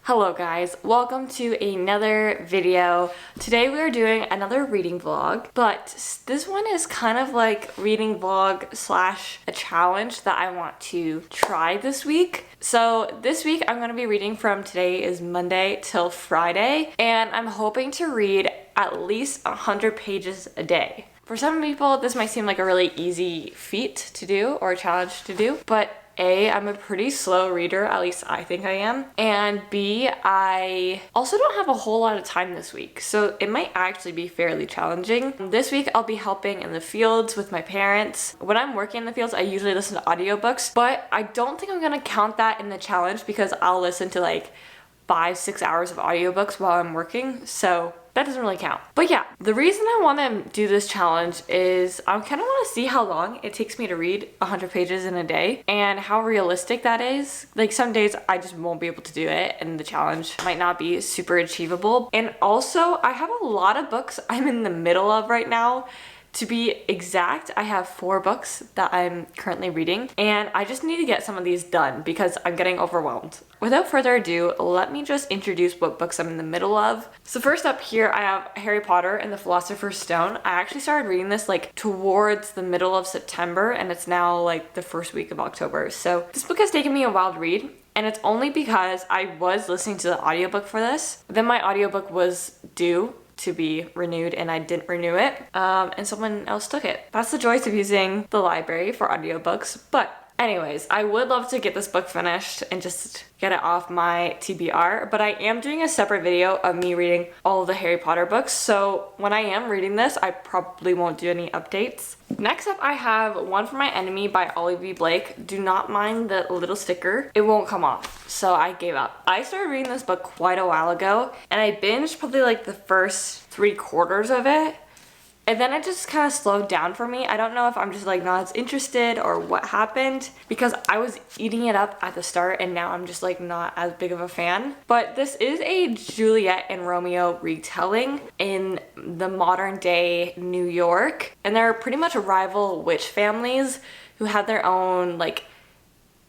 Hello guys, welcome to another video. Today we are doing another reading vlog, but this one is kind of like reading vlog slash a challenge that I want to try this week. So this week I'm going to be reading from today is Monday till Friday, and I'm hoping to read at least 100 pages a day. For some people, this might seem like a really easy feat to do or a challenge to do, but A, I'm a pretty slow reader, at least I think I am, and B, I also don't have a whole lot of time this week, so it might actually be fairly challenging. This week I'll be helping in the fields with my parents. When I'm working in the fields, I usually listen to audiobooks, but I don't think I'm gonna count that in the challenge because I'll listen to like 5-6 hours of audiobooks while I'm working, so that doesn't really count. But yeah, the reason I want to do this challenge is I kind of want to see how long it takes me to read 100 pages in a day and how realistic that is. Like some days I just won't be able to do it and the challenge might not be super achievable. And also I have a lot of books I'm in the middle of right now. To be exact, I have 4 books that I'm currently reading, and I just need to get some of these done because I'm getting overwhelmed. Without further ado, let me just introduce what books I'm in the middle of. So first up here, I have Harry Potter and the Philosopher's Stone. I actually started reading this like towards the middle of September, and it's now like the first week of October. So this book has taken me a while to read, and it's only because I was listening to the audiobook for this. Then my audiobook was due to be renewed and I didn't renew it, and someone else took it. That's the joys of using the library for audiobooks. But anyways, I would love to get this book finished and just get it off my TBR, but I am doing a separate video of me reading all of the Harry Potter books, so when I am reading this, I probably won't do any updates. Next up, I have One for My Enemy by Ollie V. Blake. Do not mind the little sticker. It won't come off, so I gave up. I started reading this book quite a while ago, and I binged probably like the first 3/4 of it. And then it just kind of slowed down for me. I don't know if I'm just like not as interested or what happened, because I was eating it up at the start and now I'm just like not as big of a fan. But this is a Juliet and Romeo retelling in the modern day New York. And they're pretty much rival witch families who have their own like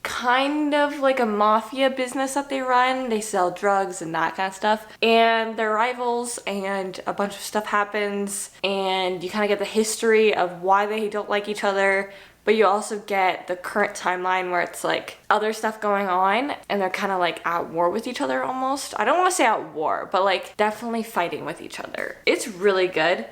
kind of like a mafia business that they run. They sell drugs and that kind of stuff, and they're rivals and a bunch of stuff happens, and you kind of get the history of why they don't like each other, but you also get the current timeline where it's like other stuff going on and they're kind of like at war with each other almost. I don't want to say at war, but like definitely fighting with each other. It's really good.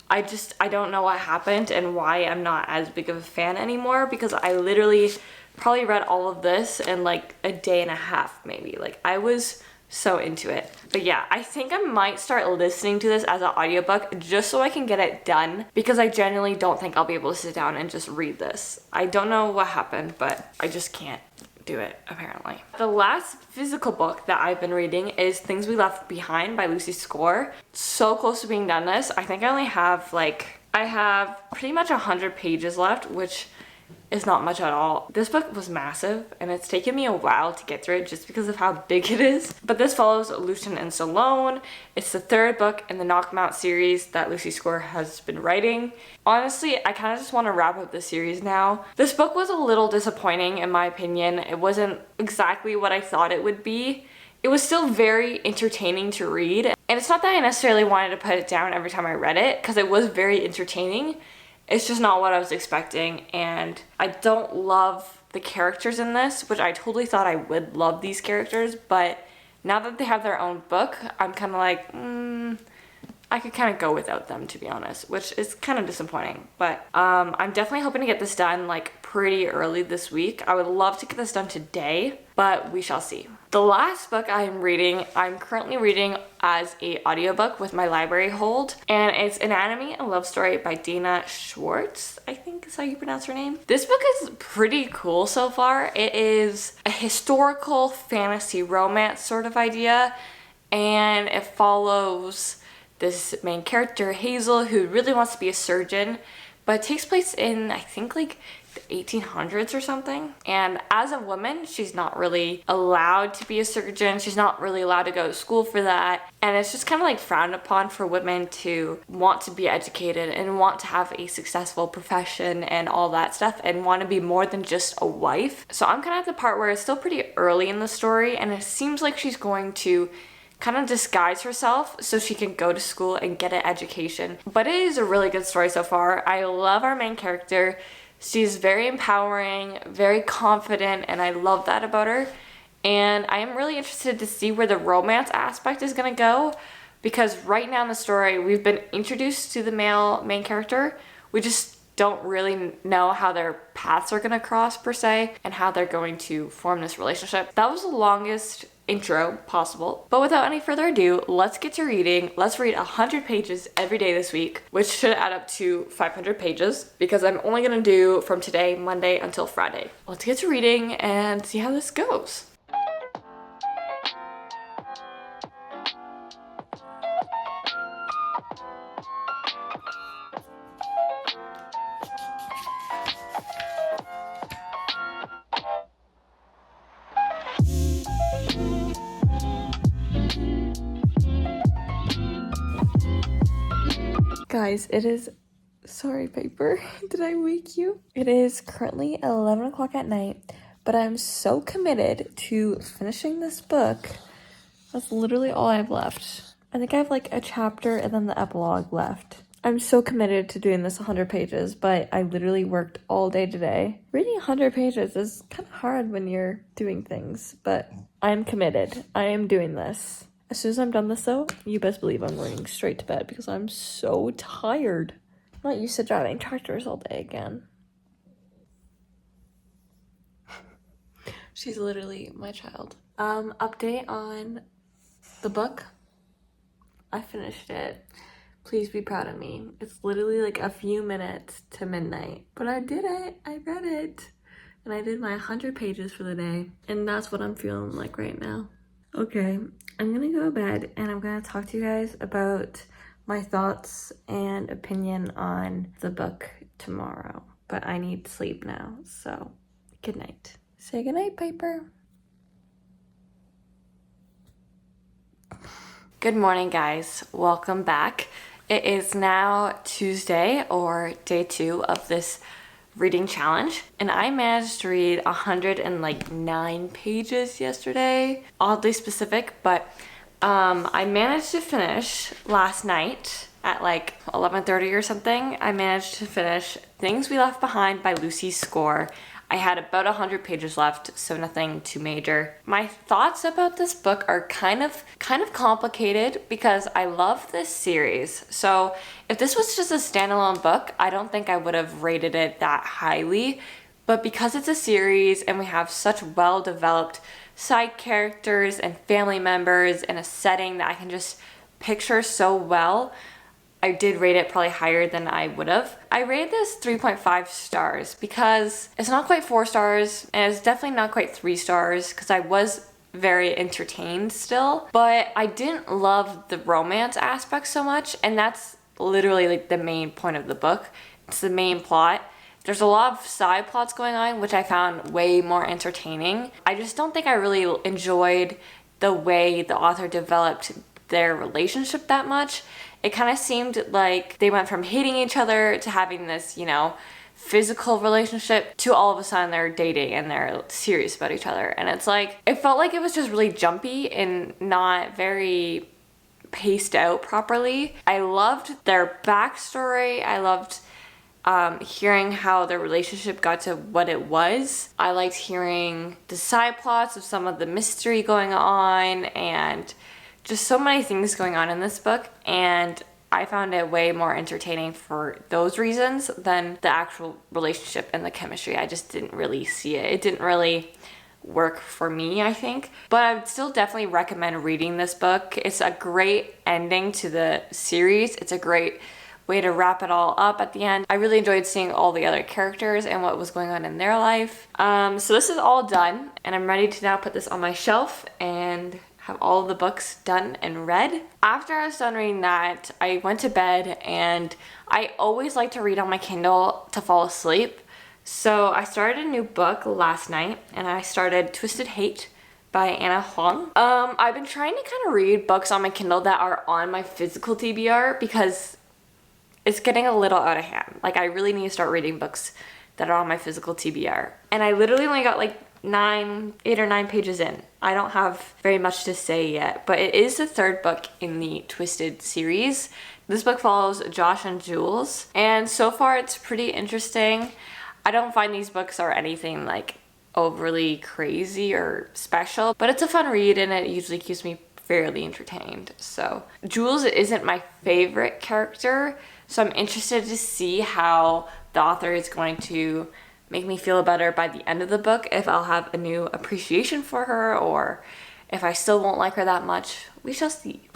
I don't know what happened and why I'm not as big of a fan anymore, because I literally probably read all of this in like a day and a half maybe. Like I was so into it. But yeah, I think I might start listening to this as an audiobook just so I can get it done, because I genuinely don't think I'll be able to sit down and just read this. I don't know what happened, but I just can't do it apparently. The last physical book that I've been reading is Things We Left Behind by Lucy Score. So close to being done this. I think I only have I have pretty much 100 pages left, which is not much at all. This book was massive and it's taken me a while to get through it just because of how big it is. But this follows Lucian and Salone. It's the 3rd book in the Knock 'Em Out series that Lucy Score has been writing. Honestly, I kind of just want to wrap up the series now. This book was a little disappointing in my opinion. It wasn't exactly what I thought it would be. It was still very entertaining to read. And it's not that I necessarily wanted to put it down every time I read it, because it was very entertaining. It's just not what I was expecting, and I don't love the characters in this, which I totally thought I would love these characters, but now that they have their own book, I'm kind of like, I could kind of go without them, to be honest, which is kind of disappointing. But I'm definitely hoping to get this done like pretty early this week. I would love to get this done today, but we shall see. The last book I'm currently reading as a audiobook with my library hold, and it's An Anime and Love Story by Dana Schwartz, I think is how you pronounce her name. This book is pretty cool so far. It is a historical fantasy romance sort of idea, and it follows this main character, Hazel, who really wants to be a surgeon, but it takes place in, I think, like the 1800s or something. And as a woman, she's not really allowed to be a surgeon. She's not really allowed to go to school for that. And it's just kind of like frowned upon for women to want to be educated and want to have a successful profession and all that stuff and want to be more than just a wife. So I'm kind of at the part where it's still pretty early in the story, and it seems like she's going to kind of disguise herself so she can go to school and get an education. But it is a really good story so far. I love our main character. She's very empowering, very confident, and I love that about her. And I am really interested to see where the romance aspect is going to go, because right now in the story we've been introduced to the male main character. We just don't really know how their paths are going to cross per se and how they're going to form this relationship. That was the longest intro possible. But without any further ado, let's get to reading. Let's read 100 pages every day this week, which should add up to 500 pages, because I'm only going to do from today, Monday, until Friday. Let's get to reading and see how this goes. Guys, it is, sorry Piper, did I wake you? It is currently 11 o'clock at night, but I'm so committed to finishing this book. That's literally all I have left. I think I have like a chapter and then the epilogue left. I'm so committed to doing this 100 pages, but I literally worked all day today. Reading 100 pages is kind of hard when you're doing things, but I'm committed. I am doing this. As soon as I'm done this though, you best believe I'm going straight to bed because I'm so tired. I'm not used to driving tractors all day again. She's literally my child. Update on the book. I finished it. Please be proud of me. It's literally like a few minutes to midnight, but I did it. I read it. And I did my 100 pages for the day. And that's what I'm feeling like right now. Okay, I'm gonna go to bed and I'm gonna talk to you guys about my thoughts and opinion on the book tomorrow. But I need sleep now, so good night. Say good night, Piper. Good morning, guys. Welcome back. It is now Tuesday, or day 2 of this reading challenge, and I managed to read 109 pages yesterday. Oddly specific, but I managed to finish last night at like 11:30 or something. I managed to finish Things We Left Behind by Lucy Score. I had about 100 pages left, so nothing too major. My thoughts about this book are kind of complicated because I love this series. So if this was just a standalone book, I don't think I would have rated it that highly. But because it's a series and we have such well-developed side characters and family members in a setting that I can just picture so well, I did rate it probably higher than I would have. I rated this 3.5 stars because it's not quite 4 stars and it's definitely not quite 3 stars because I was very entertained still, but I didn't love the romance aspect so much, and that's literally like the main point of the book. It's the main plot. There's a lot of side plots going on, which I found way more entertaining. I just don't think I really enjoyed the way the author developed their relationship that much. It kind of seemed like they went from hating each other to having this, you know, physical relationship to all of a sudden they're dating and they're serious about each other. And it's like, it felt like it was just really jumpy and not very paced out properly. I loved their backstory. I loved hearing how their relationship got to what it was. I liked hearing the side plots of some of the mystery going on and just so many things going on in this book, and I found it way more entertaining for those reasons than the actual relationship and the chemistry. I just didn't really see it. It didn't really work for me, I think. But I would still definitely recommend reading this book. It's a great ending to the series. It's a great way to wrap it all up at the end. I really enjoyed seeing all the other characters and what was going on in their life. So this is all done, and I'm ready to now put this on my shelf and have all of the books done and read. After I was done reading that, I went to bed, and I always like to read on my Kindle to fall asleep. So I started a new book last night, and I started Twisted Hate by Anna Huang. I've been trying to kind of read books on my Kindle that are on my physical TBR because it's getting a little out of hand. Like, I really need to start reading books that are on my physical TBR. And I literally only got like 8 or 9 pages in. I don't have very much to say yet, but it is the third book in the Twisted series. This book follows Josh and Jules, and so far it's pretty interesting. I don't find these books are anything like overly crazy or special, but it's a fun read and it usually keeps me fairly entertained. So Jules isn't my favorite character, so I'm interested to see how the author is going to make me feel better by the end of the book, if I'll have a new appreciation for her or if I still won't like her that much. We shall see.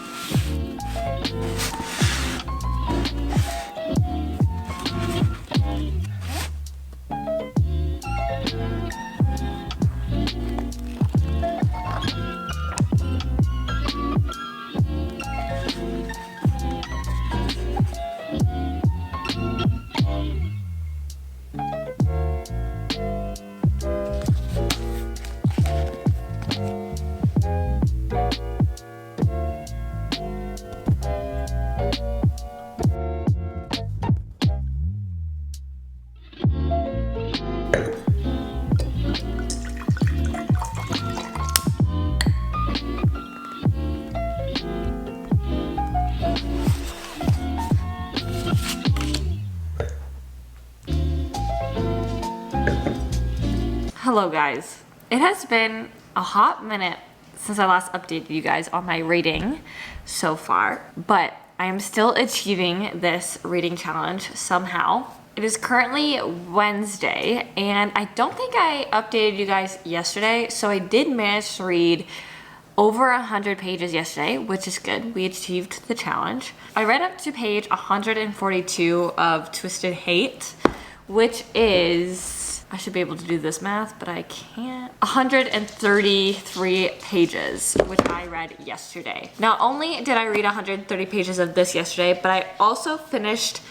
Hello guys, it has been a hot minute since I last updated you guys on my reading so far, but I am still achieving this reading challenge somehow. It is currently Wednesday, and I don't think I updated you guys yesterday, so I did manage to read over 100 pages yesterday, which is good. We achieved the challenge. I read up to page 142 of Twisted Hate, which is, I should be able to do this math, but I can't. 133 pages, which I read yesterday. Not only did I read 130 pages of this yesterday, but I also finished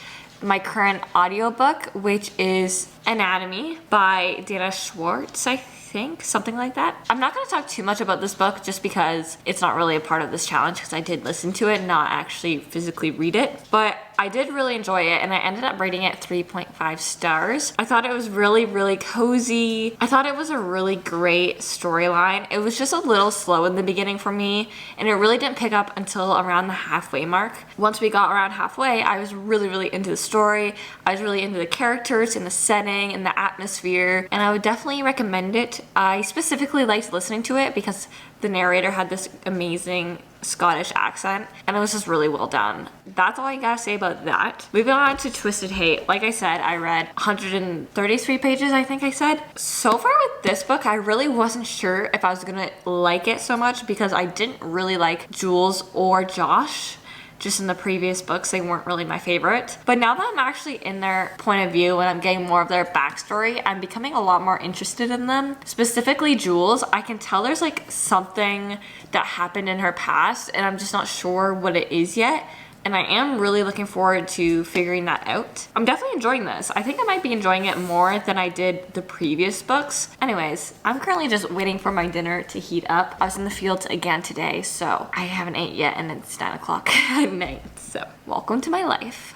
my current audiobook, which is Anatomy by Dana Schwartz, I think, something like that. I'm not going to talk too much about this book just because it's not really a part of this challenge, because I did listen to it, not actually physically read it, but I did really enjoy it, and I ended up rating it 3.5 stars. I thought it was really, really cozy. I thought it was a really great storyline. It was just a little slow in the beginning for me, and it really didn't pick up until around the halfway mark. Once we got around halfway, I was really, really into the story. I was really into the characters and the setting and the atmosphere, and I would definitely recommend it. I specifically liked listening to it because the narrator had this amazing Scottish accent, and it was just really well done. That's all I gotta say about that. Moving on to Twisted Hate. Like I said, I read 133 pages, I think I said. So far with this book, I really wasn't sure if I was gonna like it so much because I didn't really like Jules or Josh. Just in the previous books, they weren't really my favorite. But now that I'm actually in their point of view and I'm getting more of their backstory, I'm becoming a lot more interested in them. Specifically Jules, I can tell there's like something that happened in her past and I'm just not sure what it is yet. And I am really looking forward to figuring that out. I'm definitely enjoying this. I think I might be enjoying it more than I did the previous books. Anyways, I'm currently just waiting for my dinner to heat up. I was in the fields again today, so I haven't ate yet and it's 9 o'clock at night. So welcome to my life.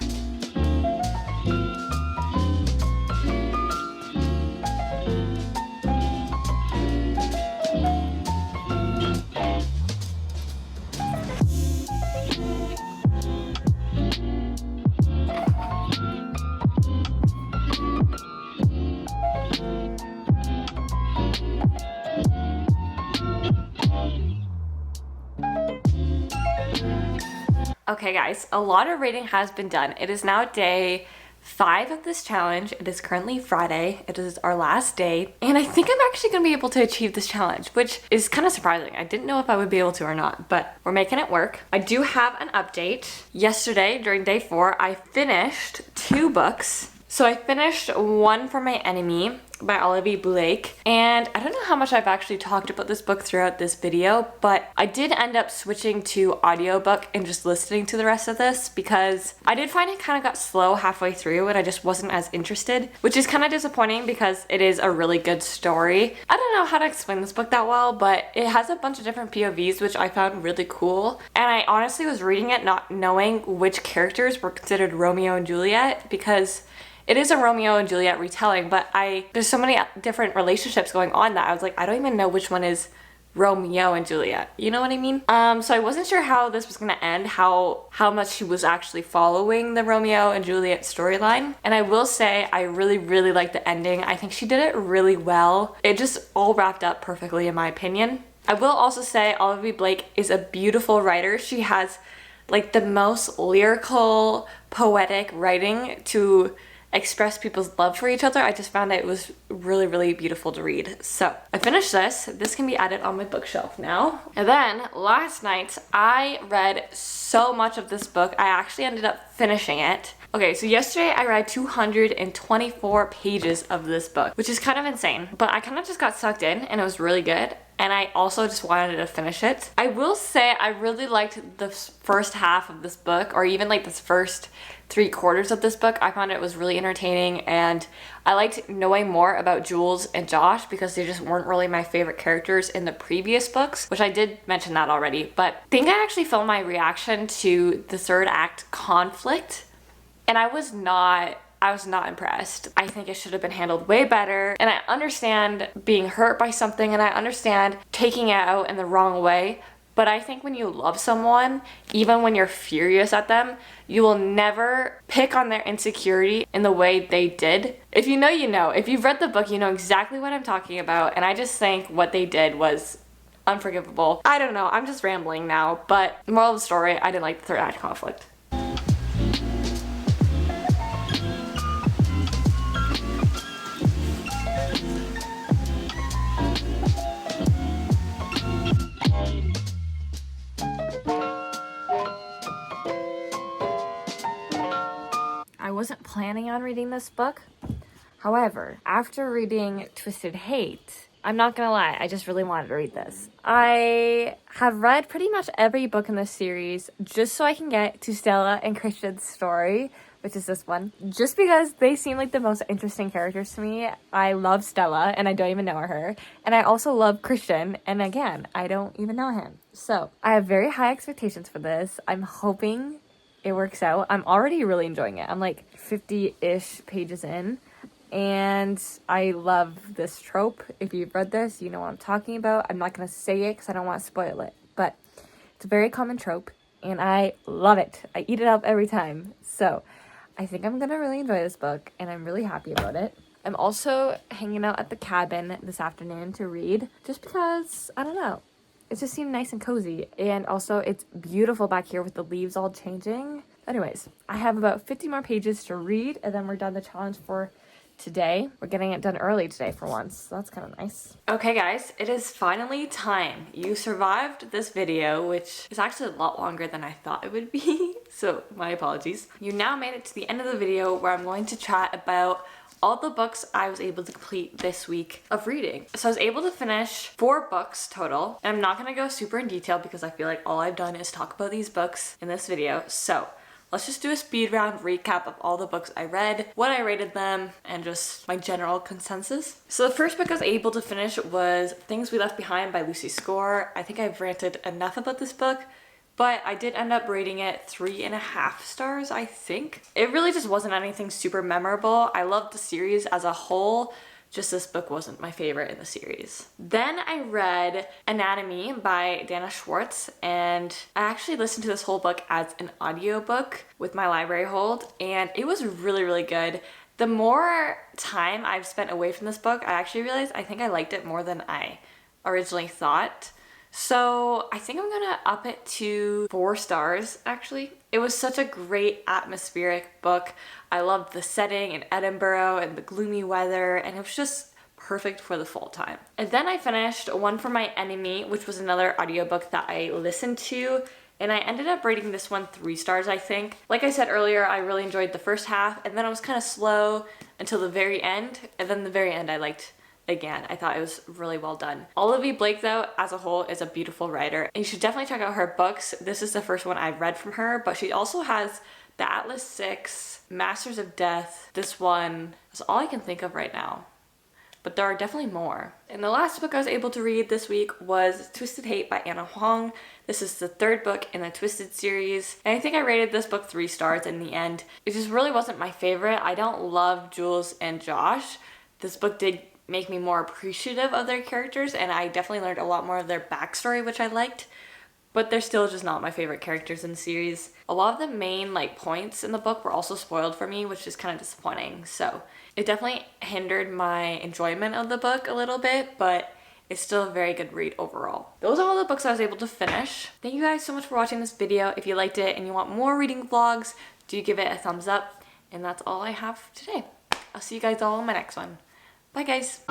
Okay guys, a lot of reading has been done. It is now day 5 of this challenge. It is currently Friday. It is our last day. And I think I'm actually gonna be able to achieve this challenge, which is kind of surprising. I didn't know if I would be able to or not, but we're making it work. I do have an update. Yesterday, during day 4, I finished 2 books. So I finished one for my enemy, by Olivia Blake. And I don't know how much I've actually talked about this book throughout this video, but I did end up switching to audiobook and just listening to the rest of this because I did find it kind of got slow halfway through and I just wasn't as interested, which is kind of disappointing because it is a really good story. I don't know how to explain this book that well, but it has a bunch of different POVs, which I found really cool. And I honestly was reading it not knowing which characters were considered Romeo and Juliet because it is a Romeo and Juliet retelling, but there's so many different relationships going on that I was like, I don't even know which one is Romeo and Juliet. You know what I mean? So I wasn't sure how this was gonna end, how much she was actually following the Romeo and Juliet storyline. And I will say I really, really liked the ending. I think she did it really well. It just all wrapped up perfectly in my opinion. I will also say Olivia Blake is a beautiful writer. She has like the most lyrical, poetic writing to express people's love for each other. I just found it was really, really beautiful to read. So I finished this. This can be added on my bookshelf now. And then last night I read so much of this book. I actually ended up finishing it. Okay, so yesterday I read 224 pages of this book, which is kind of insane, but I kind of just got sucked in and it was really good. And I also just wanted to finish it. I will say I really liked the first half of this book, or even like this first 3/4 of this book. I found it was really entertaining and I liked knowing more about Jules and Josh because they just weren't really my favorite characters in the previous books, which I did mention that already. But I think I actually filmed my reaction to the third act conflict and I was not impressed. I think it should have been handled way better. And I understand being hurt by something and I understand taking it out in the wrong way. But I think when you love someone, even when you're furious at them, you will never pick on their insecurity in the way they did. If you know, you know. If you've read the book, you know exactly what I'm talking about. And I just think what they did was unforgivable. I don't know. I'm just rambling now. But moral of the story, I didn't like the third act conflict. I wasn't planning on reading this book. However, after reading Twisted Hate, I'm not gonna lie, I just really wanted to read this. I have read pretty much every book in this series just so I can get to Stella and Christian's story, which is this one. Just because they seem like the most interesting characters to me. I love Stella, and I don't even know her. And I also love Christian, and again, I don't even know him. So, I have very high expectations for this. I'm hoping it works out. I'm already really enjoying it. I'm like 50-ish pages in. And I love this trope. If you've read this, you know what I'm talking about. I'm not going to say it because I don't want to spoil it. But it's a very common trope. And I love it. I eat it up every time. So I think I'm going to really enjoy this book. And I'm really happy about it. I'm also hanging out at the cabin this afternoon to read. Just because, I don't know. It just seemed nice and cozy. And also, it's beautiful back here with the leaves all changing. Anyways, I have about 50 more pages to read. And then we're done the challenge for today. We're getting it done early today for once, so that's kind of nice. Okay guys, it is finally time. You survived this video, which is actually a lot longer than I thought it would be, so my apologies. You now made it to the end of the video where I'm going to chat about all the books I was able to complete this week of reading. So I was able to finish 4 books total, and I'm not gonna go super in detail because I feel like all I've done is talk about these books in this video. So let's just do a speed round recap of all the books I read, what I rated them, and just my general consensus. So the first book I was able to finish was Things We Left Behind by Lucy Score. I think I've ranted enough about this book, but I did end up rating it 3.5 stars, I think. It really just wasn't anything super memorable. I loved the series as a whole, just this book wasn't my favorite in the series. Then I read Anatomy by Dana Schwartz, and I actually listened to this whole book as an audiobook with my library hold, and it was really, really good. The more time I've spent away from this book, I actually realized I think I liked it more than I originally thought. So I think I'm gonna up it to 4 stars, actually. It was such a great atmospheric book. I loved the setting in Edinburgh and the gloomy weather, and it was just perfect for the fall time. And then I finished One for My Enemy, which was another audiobook that I listened to, and I ended up rating this one 3 stars, I think. Like I said earlier, I really enjoyed the first half, and then it was kind of slow. until the very end, and then the very end I liked again. I thought it was really well done. Olivia Blake, though, as a whole, is a beautiful writer, and you should definitely check out her books. This is the first one I've read from her, but she also has The Atlas Six, Masters of Death. This one is all I can think of right now, but there are definitely more. And the last book I was able to read this week was Twisted Hate by Anna Huang. This is the third book in the Twisted series, and I think I rated this book 3 stars in the end. It just really wasn't my favorite. I don't love Jules and Josh. This book did make me more appreciative of their characters, and I definitely learned a lot more of their backstory, which I liked. But they're still just not my favorite characters in the series. A lot of the main points in the book were also spoiled for me, which is kind of disappointing. So it definitely hindered my enjoyment of the book a little bit, but it's still a very good read overall. Those are all the books I was able to finish. Thank you guys so much for watching this video. If you liked it and you want more reading vlogs, do give it a thumbs up. And that's all I have today. I'll see you guys all in my next one. Bye guys.